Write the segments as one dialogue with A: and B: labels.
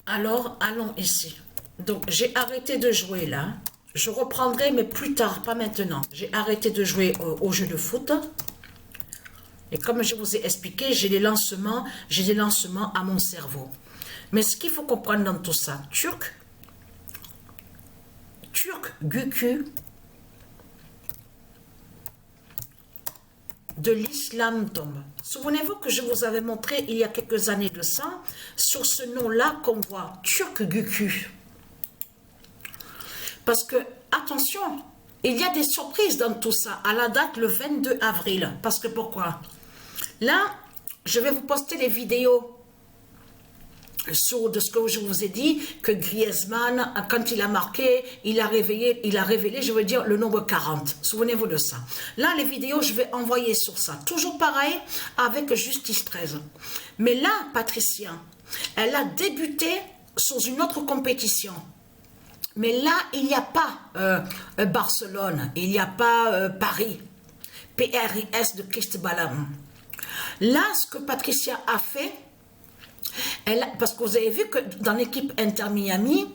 A: Alors, allons ici. Donc, j'ai arrêté de jouer là. Je reprendrai, mais plus tard, pas maintenant. J'ai arrêté de jouer au jeu de foot. Et comme je vous ai expliqué, j'ai des lancements à mon cerveau. Mais ce qu'il faut comprendre dans tout ça, Turc, Gükü, de l'islam tombe. Souvenez-vous que je vous avais montré il y a quelques années de ça, sur ce nom-là qu'on voit, Turc Gükü. Parce que, attention, il y a des surprises dans tout ça, à la date le 22 avril. Parce que pourquoi? Là, je vais vous poster les vidéos de ce que je vous ai dit, que Griezmann, quand il a marqué, il a révélé, je veux dire, le nombre 40. Souvenez-vous de ça. Là, les vidéos, je vais envoyer sur ça. Toujours pareil, avec Justice 13. Mais là, Patricia, elle a débuté sous une autre compétition. Mais là, il n'y a pas Barcelone, il n'y a pas Paris, PRIS de Christ Balam. Là, ce que Patricia a fait, parce que vous avez vu que dans l'équipe Inter Miami,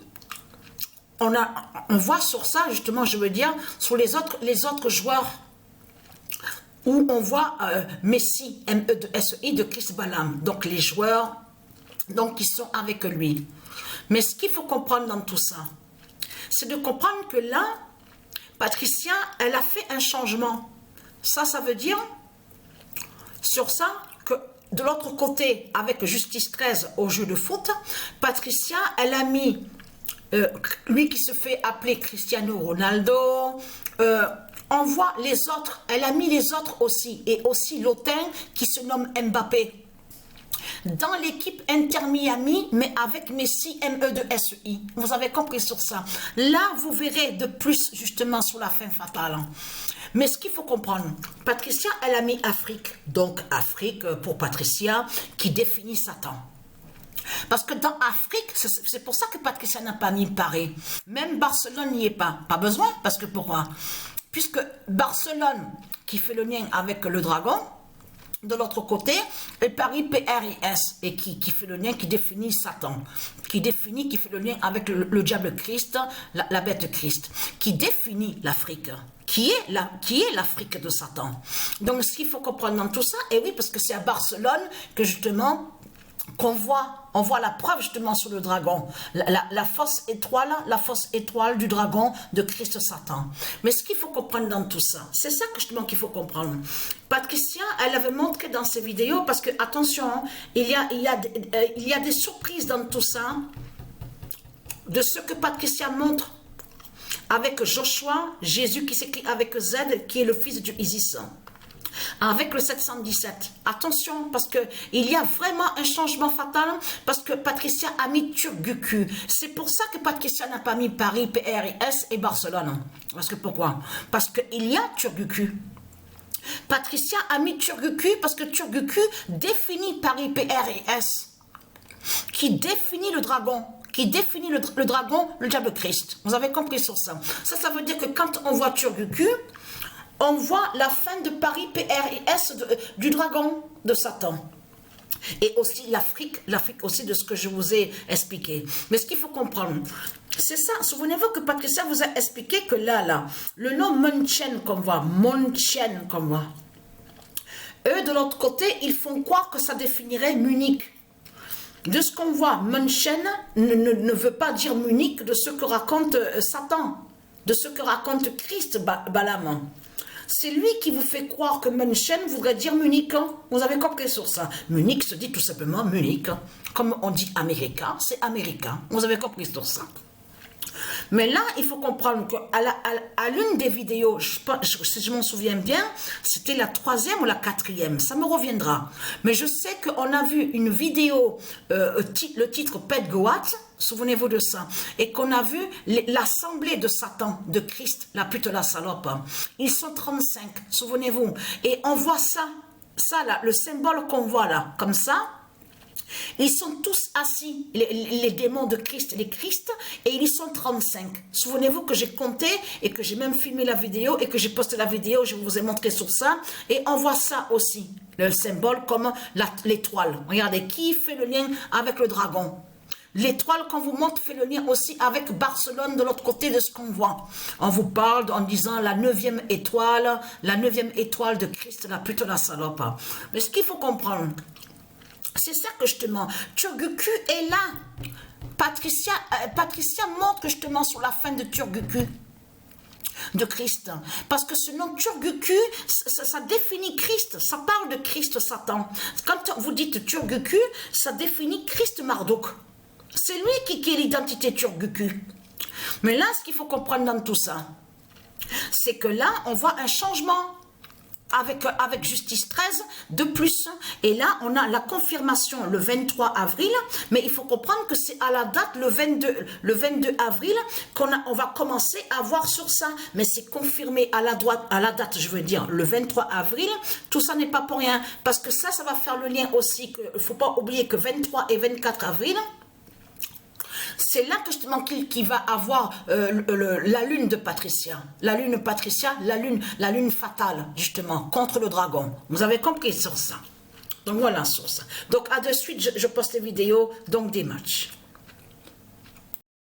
A: on voit sur ça, justement, je veux dire, sur les autres joueurs, où on voit Messi, MESI de Christ Balam, donc les joueurs donc, qui sont avec lui. Mais ce qu'il faut comprendre dans tout ça, c'est de comprendre que là, Patricia, elle a fait un changement. Ça veut dire, sur ça, que de l'autre côté, avec Justice 13 au jeu de foot, Patricia, elle a mis, lui qui se fait appeler Cristiano Ronaldo, on voit les autres, elle a mis les autres aussi, et aussi l'autin qui se nomme Mbappé. Dans l'équipe Inter Miami, mais avec Messi, MESI. Vous avez compris sur ça. Là, vous verrez de plus, justement, sur la fin fatale. Mais ce qu'il faut comprendre, Patricia, elle a mis Afrique. Donc, Afrique, pour Patricia, qui définit Satan. Parce que dans Afrique, c'est pour ça que Patricia n'a pas mis Paris. Même Barcelone n'y est pas. Pas besoin, parce que pourquoi? Puisque Barcelone, qui fait le lien avec le dragon, de l'autre côté, et Paris PRIS, et qui fait le lien, qui définit Satan, qui fait le lien avec le diable Christ, la bête Christ, qui définit l'Afrique, qui est l'Afrique de Satan. Donc ce qu'il faut comprendre dans tout ça, et oui, parce que c'est à Barcelone que justement, on voit la preuve justement sur le dragon, la fausse étoile du dragon de Christ Satan. Mais ce qu'il faut comprendre dans tout ça, c'est ça que justement qu'il faut comprendre. Patricia, elle avait montré dans ses vidéos, parce que attention, il y a des surprises dans tout ça, de ce que Patricia montre avec Joshua, Jésus qui s'écrit avec Z, qui est le fils du Isis. Avec le 717. Attention, parce que il y a vraiment un changement fatal, parce que Patricia a mis Turc Gükü. C'est pour ça que Patricia n'a pas mis Paris, PRIS et Barcelone. Parce que pourquoi? Parce qu'il y a Turc Gükü. Patricia a mis Turc Gükü parce que Turc Gükü définit Paris, PRIS, qui définit le dragon. Qui définit le dragon, le diable Christ. Vous avez compris sur ça. Ça veut dire que quand on voit Turc Gükü, on voit la fin de Paris PRIS du dragon de Satan. Et aussi l'Afrique aussi de ce que je vous ai expliqué. Mais ce qu'il faut comprendre, c'est ça. Souvenez-vous que Patricia vous a expliqué que là, le nom Munchen qu'on voit, eux de l'autre côté, ils font croire que ça définirait Munich. De ce qu'on voit, Munchen ne veut pas dire Munich de ce que raconte Satan, de ce que raconte Christ Balaam. C'est lui qui vous fait croire que München voudrait dire Munich. Hein? Vous avez compris sur ça. Munich se dit tout simplement Munich. Hein? Comme on dit America, c'est américain. Vous avez compris sur ça. Mais là, il faut comprendre qu'à l'une des vidéos, si je m'en souviens bien, c'était la 3e ou la 4e, ça me reviendra. Mais je sais qu'on a vu une vidéo, le titre Pet Goat, souvenez-vous de ça, et qu'on a vu l'assemblée de Satan, de Christ, la pute la salope. Ils sont 35, souvenez-vous. Et on voit ça là, le symbole qu'on voit là, comme ça. Ils sont tous assis, les démons de Christ, les Christ, et ils sont 35. Souvenez-vous que j'ai compté et que j'ai même filmé la vidéo et que j'ai posté la vidéo, je vous ai montré sur ça. Et on voit ça aussi, le symbole comme l'étoile. Regardez, qui fait le lien avec le dragon? L'étoile qu'on vous montre fait le lien aussi avec Barcelone de l'autre côté de ce qu'on voit. On vous parle en disant la 9e étoile de Christ, la pute, la salope. Mais ce qu'il faut comprendre, c'est ça que justement, Turgucu est là. Patricia montre justement sur la fin de Turgucu, de Christ. Parce que ce nom Turgucu, ça définit Christ, ça parle de Christ, Satan. Quand vous dites Turgucu, ça définit Christ Marduk. C'est lui qui est l'identité Turgucu. Mais là, ce qu'il faut comprendre dans tout ça, c'est que là, on voit un changement avec Justice 13 de plus. Et là, on a la confirmation le 23 avril, mais il faut comprendre que c'est à la date, le 22 avril, on va commencer à voir sur ça. Mais c'est confirmé à la date, je veux dire, le 23 avril. Tout ça n'est pas pour rien, parce que ça va faire le lien aussi. Il ne faut pas oublier que 23 et 24 avril, c'est là que justement qu'il va avoir la lune de Patricia. La lune Patricia, la lune fatale, justement, contre le dragon. Vous avez compris sur ça. Donc voilà sur ça. Donc à de suite, je poste les vidéos donc des matchs.